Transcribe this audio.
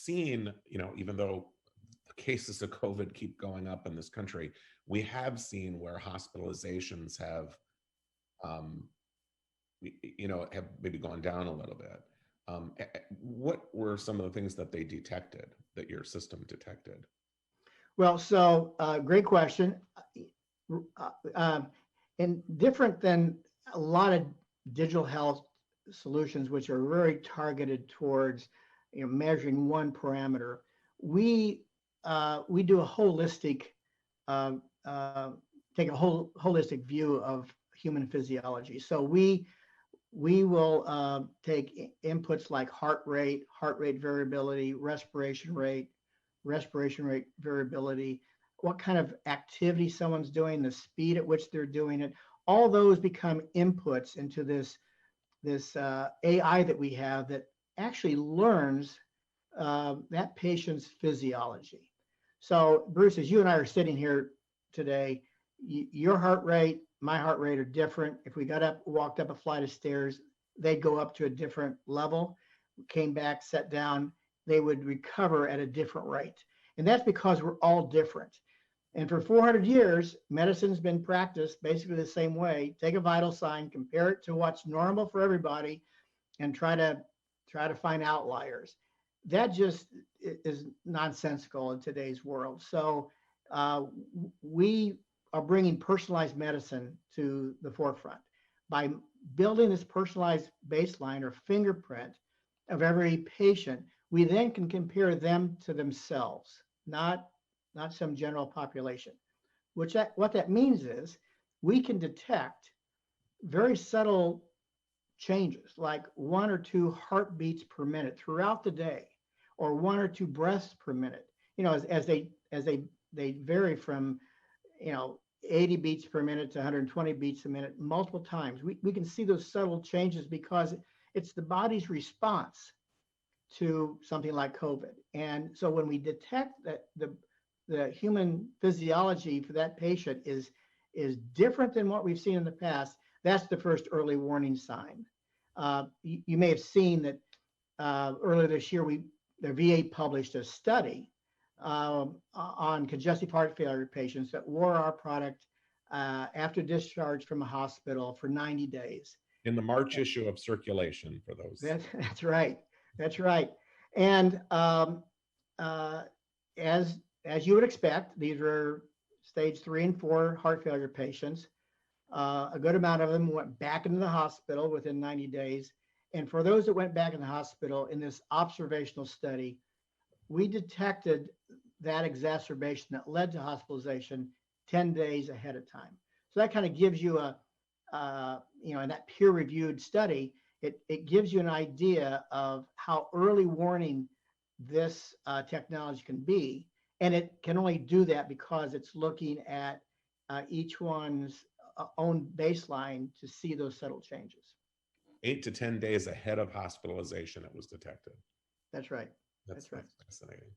seen, even though the cases of COVID keep going up in this country, we have seen where hospitalizations have maybe gone down a little bit. What were some of the things that they detected, that your system detected? Well, so great question. And different than a lot of digital health solutions, which are very targeted towards measuring one parameter, we do a holistic take a holistic view of human physiology. So we will take inputs like heart rate variability, respiration rate variability, what kind of activity someone's doing, the speed at which they're doing it. All those become inputs into this AI that we have that actually learns that patient's physiology. So Bruce, as you and I are sitting here today, your heart rate, my heart rate are different. If we walked up a flight of stairs, they'd go up to a different level, came back, sat down, they would recover at a different rate. And that's because we're all different. And for 400 years, medicine's been practiced basically the same way. Take a vital sign, compare it to what's normal for everybody, and try to find outliers. That just is nonsensical in today's world. So we are bringing personalized medicine to the forefront by building this personalized baseline or fingerprint of every patient. We then can compare them to themselves, not some general population. What that means is we can detect very subtle changes, like 1 or 2 heartbeats per minute throughout the day, or 1 or 2 breaths per minute. As they vary from 80 beats per minute to 120 beats a minute multiple times. We can see those subtle changes because it's the body's response to something like COVID. And so when we detect that the human physiology for that patient is different than what we've seen in the past, that's the first early warning sign. You may have seen that earlier this year, the VA published a study on congestive heart failure patients that wore our product after discharge from a hospital for 90 days. In the March issue of Circulation, for those. That's right. That's right. And as you would expect, these were stage 3 and 4 heart failure patients. A good amount of them went back into the hospital within 90 days. And for those that went back in the hospital in this observational study, we detected that exacerbation that led to hospitalization 10 days ahead of time. So that kind of gives you in that peer-reviewed study, it gives you an idea of how early warning this technology can be. And it can only do that because it's looking at each one's own baseline to see those subtle changes. 8 to 10 days ahead of hospitalization, it was detected. That's right. That's fascinating.